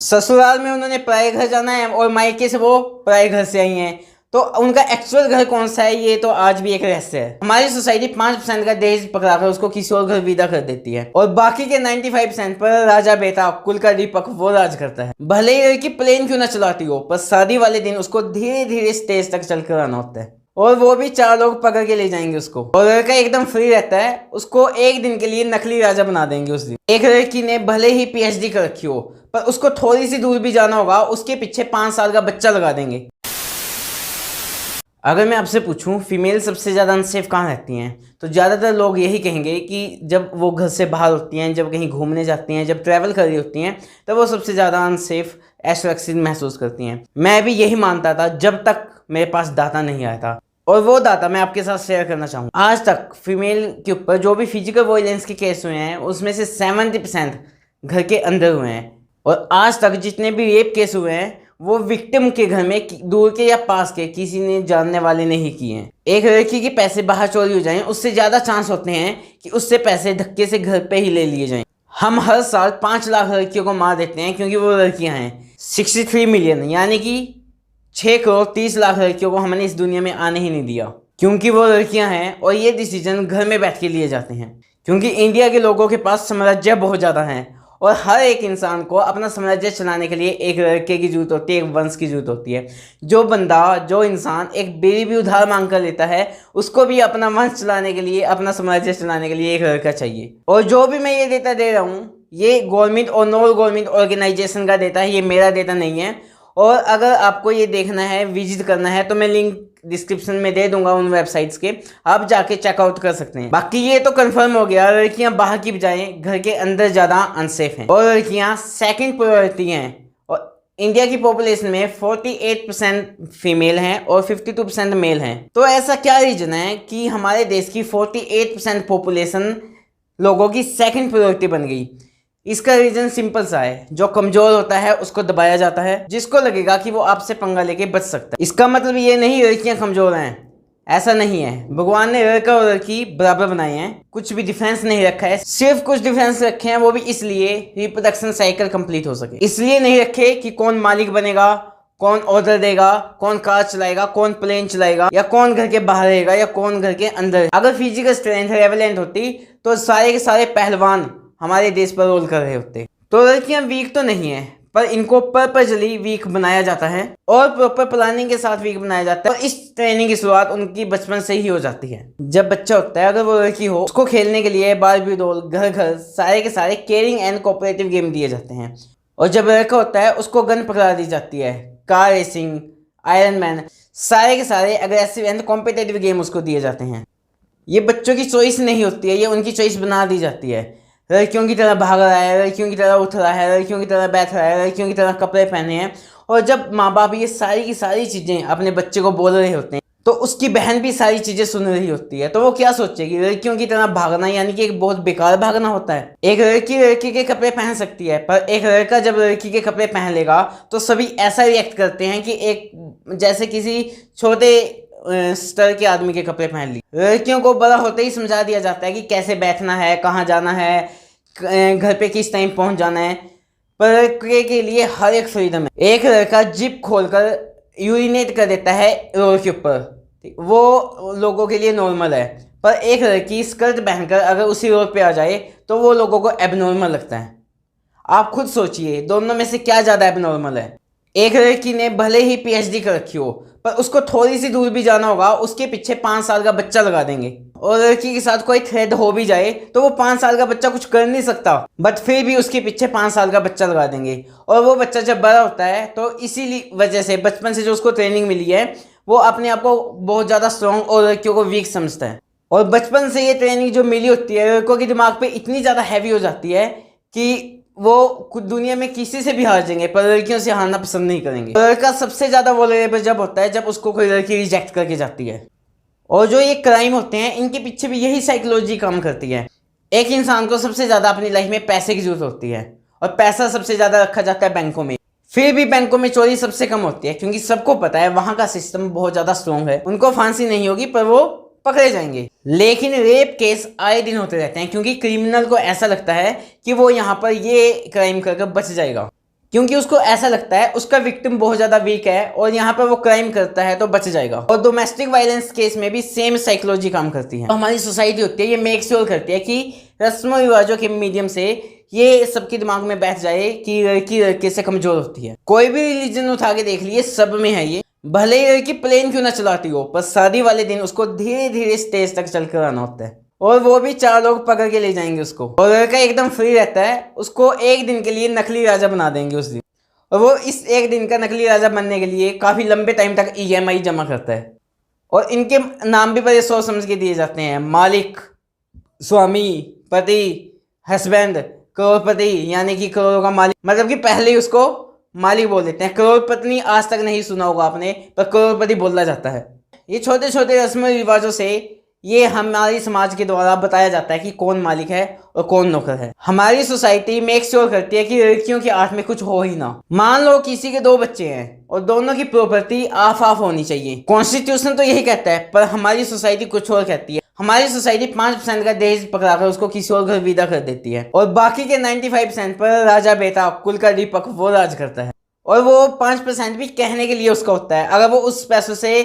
ससुराल में उन्होंने पराए घर जाना है और मायके से वो पराए घर से आई हैं, तो उनका एक्चुअल घर कौन सा है ये तो आज भी एक रहस्य है। हमारी सोसाइटी 5% का दहेज पकड़ाकर उसको किसी और घर विदा कर देती है और बाकी के 95% पर राजा बेटा कुल का दीपक वो राज करता है। भले ही लड़की प्लेन क्यों ना चलाती हो, पर शादी वाले दिन उसको धीरे धीरे स्टेज तक चलकर आना होता है और वो भी 4 लोग पकड़ के ले जाएंगे उसको। और लड़का एकदम फ्री रहता है, उसको एक दिन के लिए नकली राजा बना देंगे उस दिन। एक लड़की ने भले ही PhD कर रखी हो, पर उसको थोड़ी सी दूर भी जाना होगा, उसके पीछे 5 साल का बच्चा लगा देंगे। अगर मैं आपसे पूछूं फीमेल सबसे ज़्यादा अनसेफ कहाँ रहती हैं, तो ज़्यादातर लोग यही कहेंगे कि जब वो घर से बाहर होती हैं, जब कहीं घूमने जाती हैं, जब ट्रैवल कर रही होती हैं, तो वो सबसे ज़्यादा अनसेफ असुरक्षित महसूस करती हैं। मैं भी यही मानता था जब तक मेरे पास डाटा नहीं आया था, और वो डाटा मैं आपके साथ शेयर करना चाहूँगा। आज तक फीमेल के ऊपर जो भी फिजिकल वायलेंस के केस हुए हैं उसमें से 70% घर के अंदर हुए हैं, और आज तक जितने भी रेप केस हुए हैं वो विक्टिम के घर में दूर के या पास के किसी ने जानने वाले ने ही किए हैं। एक लड़की के पैसे बाहर चोरी हो जाएं, उससे ज़्यादा चांस होते हैं कि उससे पैसे धक्के से घर पे ही ले लिए जाएं। हम हर साल 5 लाख लड़कियों को मार देते हैं क्योंकि वो लड़कियां हैं। 63 मिलियन यानी कि 6 करोड़ 30 लाख लड़कियों को हमने इस दुनिया में आने ही नहीं दिया क्योंकि वो लड़कियां हैं, और ये डिसीजन घर में बैठ के लिए जाते हैं क्योंकि इंडिया के लोगों के पास साम्राज्य बहुत ज़्यादा हैं और हर एक इंसान को अपना साम्राज्य चलाने के लिए एक लड़के की जरूरत होती है, एक वंश की जरूरत होती है। जो इंसान एक बेरी भी उधार मांग कर लेता है उसको भी अपना वंश चलाने के लिए, अपना साम्राज्य चलाने के लिए एक लड़का चाहिए। और जो भी मैं ये डेटा दे रहा हूँ ये गवर्नमेंट और नॉन गवर्नमेंट ऑर्गेनाइजेशन का डेटा है, ये मेरा डेटा नहीं है। और अगर आपको ये देखना है, विजिट करना है, तो मैं लिंक डिस्क्रिप्शन में दे दूंगा उन वेबसाइट्स के, आप जाके चेकआउट कर सकते हैं। बाकी ये तो कंफर्म हो गया लड़कियां बाहर की बजाय घर के अंदर ज़्यादा अनसेफ हैं और लड़कियां सेकंड प्रायोरिटी हैं। और इंडिया की पॉपुलेशन में 48% फीमेल हैं और 52% मेल हैं। तो ऐसा क्या रीजन है कि हमारे देश की 48% पॉपुलेशन लोगों की सेकंड प्रायोरिटी बन गई? इसका रीजन सिंपल सा है, जो कमजोर होता है उसको दबाया जाता है, जिसको लगेगा कि वो आपसे पंगा लेके बच सकता है। इसका मतलब ये नहीं लड़कियां कमजोर हैं, ऐसा नहीं है। भगवान ने लड़का और लड़की बराबर बनाए हैं, कुछ भी डिफरेंस नहीं रखा है। सिर्फ कुछ डिफरेंस रखे हैं, वो भी इसलिए रिप्रोडक्शन साइकिल कंप्लीट हो सके। इसलिए नहीं रखे कि कौन मालिक बनेगा, कौन ऑर्डर देगा, कौन कार चलाएगा, कौन प्लेन चलाएगा, या कौन घर के बाहर रहेगा या कौन घर के अंदर। अगर फिजिकल स्ट्रेंथ रेवलेंट होती तो सारे के सारे पहलवान हमारे देश पर रोल कर रहे होते। तो लड़कियां वीक तो नहीं है, पर इनको पर्पजली वीक बनाया जाता है और प्रॉपर प्लानिंग के साथ वीक बनाया जाता है। और इस ट्रेनिंग की शुरुआत उनकी बचपन से ही हो जाती है। जब बच्चा होता है, अगर वो लड़की हो, उसको खेलने के लिए बारबी डॉल, घर घर सारे के सारे केयरिंग एंड कोऑपरेटिव गेम दिए जाते हैं। और जब लड़का होता है उसको गन पकड़ा दी जाती है, कार रेसिंग, आयरन मैन, सारे के सारे अग्रेसिव एंड कॉम्पिटेटिव गेम उसको दिए जाते हैं। ये बच्चों की चॉइस नहीं होती है, ये उनकी चॉइस बना दी जाती है। लड़कियों की तरह भाग रहा है, लड़कियों की तरह उठ रहा है, लड़कियों की तरह बैठ रहा है, लड़कियों की तरह कपड़े पहने हैं। और जब माँ बाप ये सारी की सारी चीज़ें अपने बच्चे को बोल रहे होते हैं तो उसकी बहन भी सारी चीज़ें सुन रही होती है, तो वो क्या सोचेगी? लड़कियों की तरह भागना यानी कि एक बहुत बेकार भागना होता है। एक लड़की लड़की के कपड़े पहन सकती है, पर एक लड़का जब लड़की के कपड़े पहन लेगा तो सभी ऐसा रिएक्ट करते हैं कि एक जैसे किसी छोटे स्तर के आदमी के कपड़े पहन ली। लड़कियों को बड़ा होते ही समझा दिया जाता है कि कैसे बैठना है, कहाँ जाना है, घर पे किस टाइम पहुंच जाना है। पर लड़के के लिए हर एक फ्रीडम है। एक लड़का जिप खोलकर यूरिनेट कर देता है रोड के ऊपर, वो लोगों के लिए नॉर्मल है। पर एक लड़की स्कर्ट पहनकर अगर उसी रोड पे आ जाए तो वो लोगों को एबनॉर्मल लगता है। आप खुद सोचिए दोनों में से क्या ज़्यादा एबनॉर्मल है। एक लड़की ने भले ही PhD कर रखी हो, पर उसको थोड़ी सी दूर भी जाना होगा, उसके पीछे 5 साल का बच्चा लगा देंगे। और लड़की के साथ कोई थ्रेड हो भी जाए तो वो 5 साल का बच्चा कुछ कर नहीं सकता, बट फिर भी उसके पीछे 5 साल का बच्चा लगा देंगे। और वो बच्चा जब बड़ा होता है तो इसी वजह से बचपन से जो उसको ट्रेनिंग मिली है वो अपने आप को बहुत ज़्यादा स्ट्रॉन्ग और लड़कियों को वीक समझता है। और बचपन से ये ट्रेनिंग जो मिली होती है लड़कों के दिमाग पे इतनी ज़्यादा हैवी हो जाती है कि वो दुनिया में किसी से भी हार जाएंगे, पर लड़कियों से हारना पसंद नहीं करेंगे। लड़का सबसे ज़्यादा वल्नरेबल जब होता है जब उसको कोई लड़की रिजेक्ट करके जाती है। और जो ये क्राइम होते हैं इनके पीछे भी यही साइकोलॉजी काम करती है। एक इंसान को सबसे ज़्यादा अपनी लाइफ में पैसे की जरूरत होती है और पैसा सबसे ज़्यादा रखा जाता है बैंकों में। फिर भी बैंकों में चोरी सबसे कम होती है क्योंकि सबको पता है वहाँ का सिस्टम बहुत ज़्यादा स्ट्रॉन्ग है। उनको फांसी नहीं होगी पर वो पकड़े जाएंगे। लेकिन रेप केस आए दिन होते रहते हैं क्योंकि क्रिमिनल को ऐसा लगता है कि वो यहाँ पर ये क्राइम करके बच जाएगा, क्योंकि उसको ऐसा लगता है उसका विक्टिम बहुत ज्यादा वीक है और यहाँ पर वो क्राइम करता है तो बच जाएगा। और डोमेस्टिक वायलेंस केस में भी सेम साइकोलॉजी काम करती है। तो हमारी सोसाइटी होती है ये मेक श्योर करती है कि रस्म रिवाजों के मीडियम से ये सबके दिमाग में बैठ जाए कि लड़की लड़के से कमजोर होती है। कोई भी रिलीजन उठा के देख लिए सब में है ये। भले ही लड़की प्लेन क्यों ना चलाती हो, पर शादी वाले दिन उसको धीरे धीरे स्टेज तक चल कर आना होता है और वो भी 4 लोग पकड़ के ले जाएंगे उसको। और लड़का एकदम फ्री रहता है, उसको एक दिन के लिए नकली राजा बना देंगे उस दिन। और वो इस एक दिन का नकली राजा बनने के लिए काफी लंबे टाइम तक EMI जमा करता है। और इनके नाम भी बड़े सोच समझ के दिए जाते हैं, मालिक, स्वामी, पति, हस्बैंड, करोड़पति यानी कि करोड़ों का मालिक। मतलब कि पहले ही उसको मालिक बोल देते हैं। करोड़पति आज तक नहीं सुना होगा आपने, पर करोड़पति बोला जाता है। ये छोटे छोटे रस्म रिवाजों से ये हमारी समाज के द्वारा बताया जाता है कि कौन मालिक है और कौन नौकर है। हमारी सोसाइटी मेक श्योर करती है कि लड़कियों के हाथ में कुछ हो ही ना। मान लो किसी के 2 बच्चे हैं और दोनों की प्रॉपर्टी आफ आफ होनी चाहिए। कॉन्स्टिट्यूशन तो यही कहता है, पर हमारी सोसाइटी कुछ और कहती है। हमारी सोसाइटी 5% का दहेज पकड़ाकर उसको किसी और घर विदा कर देती है और बाकी के 95% पर राजा बेटा कुल का दीपक वो राज करता है। और वो 5% भी कहने के लिए उसका होता है। अगर वो उस पैसों से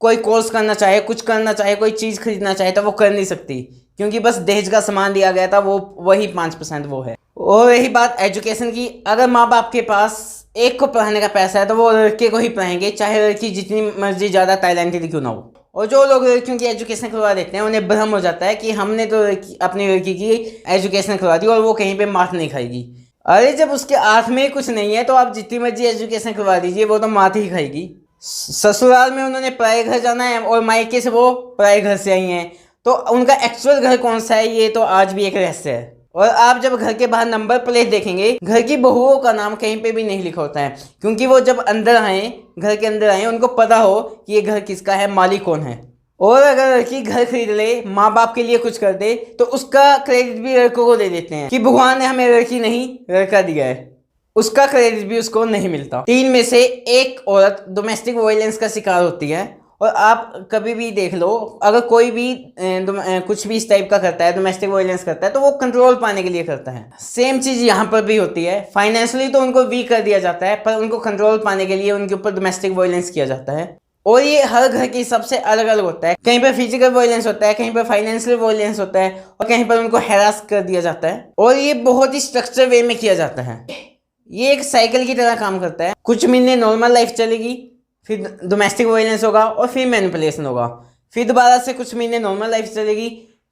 कोई कोर्स करना चाहे, कुछ करना चाहे, कोई चीज खरीदना चाहे तो वो कर नहीं सकती, क्योंकि बस दहेज का सामान दिया गया था, वो वही 5% वो है। और रही बात एजुकेशन की, अगर माँ बाप के पास एक को पढ़ाने का पैसा है तो वो लड़के को ही पढ़ाएंगे, चाहे लड़की जितनी मर्जी ज्यादा टैलेंटेड क्यों ना हो। और जो लोग लड़कियों की एजुकेशन करवा देते हैं उन्हें भ्रम हो जाता है कि हमने तो अपनी लड़की की एजुकेशन करवा दी और वो कहीं पे मात नहीं खाएगी। अरे जब उसके हाथ में कुछ नहीं है तो आप जितनी मर्जी एजुकेशन करवा दीजिए, वो तो मात ही खाएगी। ससुराल में उन्होंने पराए घर जाना है और मायके से वो पराए घर से आई हैं, तो उनका एक्चुअल घर कौन सा है ये तो आज भी एक रहस्य है। और आप जब घर के बाहर नंबर प्लेट देखेंगे, घर की बहुओं का नाम कहीं पे भी नहीं लिखा होता है, क्योंकि वो जब अंदर आए, घर के अंदर आए, उनको पता हो कि ये घर किसका है, मालिक कौन है। और अगर लड़की घर खरीद ले, माँ बाप के लिए कुछ कर दे, तो उसका क्रेडिट भी लड़कों को दे देते हैं कि भगवान ने हमें लड़की नहीं लड़का दिया है। उसका क्रेडिट भी उसको नहीं मिलता। 3 में से 1 औरत डोमेस्टिक वायलेंस का शिकार होती है। और आप कभी भी देख लो, अगर कोई भी कुछ भी इस टाइप का करता है, डोमेस्टिक वायलेंस करता है, तो वो कंट्रोल पाने के लिए करता है। सेम चीज यहाँ पर भी होती है। फाइनेंशियली तो उनको वीक कर दिया जाता है, पर उनको कंट्रोल पाने के लिए उनके ऊपर डोमेस्टिक वायलेंस किया जाता है। और ये हर घर के हिसाब से अलग अलग होता है। कहीं पर फिजिकल वायलेंस होता है, कहीं पर फाइनेंशियल वायलेंस होता है और कहीं पर उनको हैरास कर दिया जाता है। और ये बहुत ही स्ट्रक्चर वे में किया जाता है। ये एक साइकिल की तरह काम करता है। कुछ महीने नॉर्मल लाइफ चलेगी, फिर डोमेस्टिक वायलेंस होगा और फिर मैनिपुलेशन होगा। फिर दोबारा से कुछ महीने नॉर्मल लाइफ चलेगी,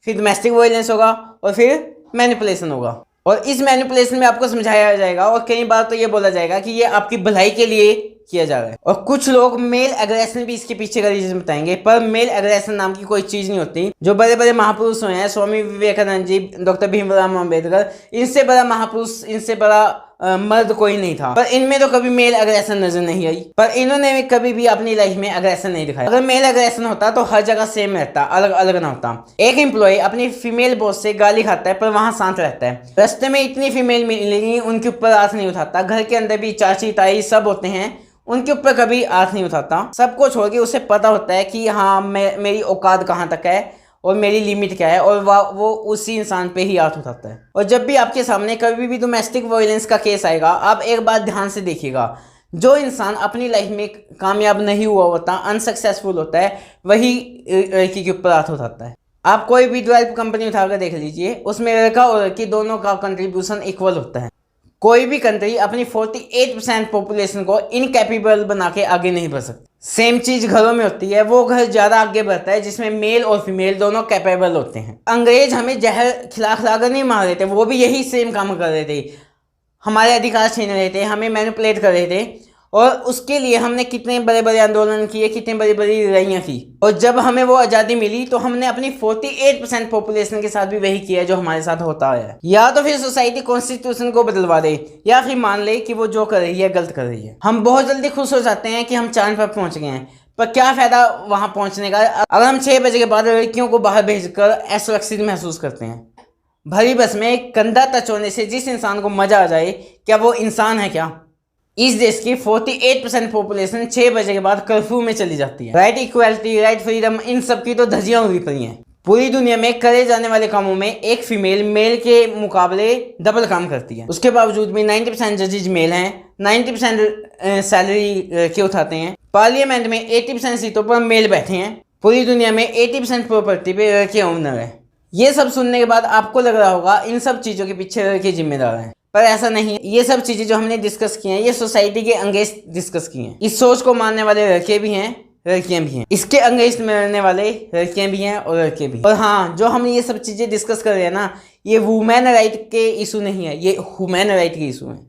फिर डोमेस्टिक वायलेंस होगा और फिर मैनिपुलेशन होगा। और इस मैनिपुलेशन में आपको समझाया जाएगा और कई बार तो ये बोला जाएगा कि ये आपकी भलाई के लिए किया जा रहा है। और कुछ लोग मेल एग्रेशन भी इसके पीछे का रीजन बताएंगे, पर मेल एग्रेशन नाम की कोई चीज नहीं होती। जो बड़े बड़े महापुरुष हुए हैं, स्वामी विवेकानंद जी, डॉक्टर भीमराव अम्बेडकर, इनसे बड़ा महापुरुष, इनसे बड़ा मर्द कोई नहीं था, पर इनमें तो कभी मेल एग्रेशन नजर नहीं आई। पर इन्होंने कभी भी अपनी लाइफ में एग्रेशन नहीं दिखाया। अगर मेल एग्रेशन होता तो हर जगह सेम रहता, अलग अलग ना होता। एक एम्प्लॉय अपनी फीमेल बॉस से गाली खाता है पर वहां शांत रहता है। रास्ते में इतनी फीमेल मिलेगी, उनके ऊपर हाथ नहीं उठाता। घर के अंदर भी चाची ताई सब होते हैं, उनके ऊपर कभी हाथ नहीं उठाता। सबको छोड़ के उसे पता होता है कि हाँ मेरी औकात कहाँ तक है और मेरी लिमिट क्या है, और वो उसी इंसान पे ही हाथ उठाता है। और जब भी आपके सामने कभी भी डोमेस्टिक वायलेंस का केस आएगा, आप एक बात ध्यान से देखिएगा, जो इंसान अपनी लाइफ में कामयाब नहीं हुआ होता, अनसक्सेसफुल होता है, वही लड़की के ऊपर हाथ उठाता है। आप कोई भी 12 कंपनी उठाकर देख लीजिए, उसमें लड़का और लड़की दोनों का कंट्रीब्यूशन इक्वल होता है। कोई भी कंट्री अपनी 48% पॉपुलेशन को इनकैपेबल बना के आगे नहीं बढ़ सकती। सेम चीज घरों में होती है। वो घर ज्यादा आगे बढ़ता है जिसमें मेल और फीमेल दोनों कैपेबल होते हैं। अंग्रेज हमें जहर खिला खिलाकर नहीं मार रहे थे, वो भी यही सेम काम कर रहे थे। हमारे अधिकार छीन रहे थे, हमें मैनिपुलेट कर रहे थे, और उसके लिए हमने कितने बड़े बड़े आंदोलन किए, कितनी बड़ी बड़ी लड़ाइयाँ की। और जब हमें वो आज़ादी मिली तो हमने अपनी 48% पॉपुलेशन के साथ भी वही किया जो हमारे साथ होता है। या तो फिर सोसाइटी कॉन्स्टिट्यूशन को बदलवा दे, या फिर मान ले कि वो जो कर रही है गलत कर रही है। हम बहुत जल्दी खुश हो जाते हैं कि हम चांद पर पहुंच गए हैं, पर क्या फायदा वहां पहुंचने का अगर हम 6 बजे के बाद लड़कियों को बाहर भेजकर असुरक्षित महसूस करते हैं। भरी बस में कंधा टच होने से जिस इंसान को मजा आ जाए, क्या वो इंसान है क्या? इस देश की 48% पॉपुलेशन 6 बजे के बाद कर्फ्यू में चली जाती है। राइट इक्वालिटी, राइट फ्रीडम, इन सब की तो धज्जियां उड़ी पड़ी हैं। पूरी दुनिया में करे जाने वाले कामों में एक फीमेल मेल के मुकाबले डबल काम करती है। उसके बावजूद भी 90% जजेज मेल हैं, 90% सैलरी लड़के उठाते हैं। पार्लियामेंट में 80% सीटों पर मेल बैठे हैं। पूरी दुनिया में 80% प्रॉपर्टी पे लड़के ओनर हैं। ये सब सुनने के बाद आपको लग रहा होगा इन सब चीज़ों के पीछे लड़के जिम्मेदार हैं, पर ऐसा नहीं है। ये सब चीज़ें जो हमने डिस्कस की हैं ये सोसाइटी के अगेंस्ट डिस्कस की हैं। इस सोच को मानने वाले लड़के भी हैं, लड़कियां भी हैं। इसके अगेंस्ट में रहने वाले लड़कियां भी हैं और लड़के भी। और हाँ, जो हम ये सब चीज़ें डिस्कस कर रहे हैं ना, ये वुमेन राइट के इशू नहीं है, ये ह्यूमन राइट के इशू है।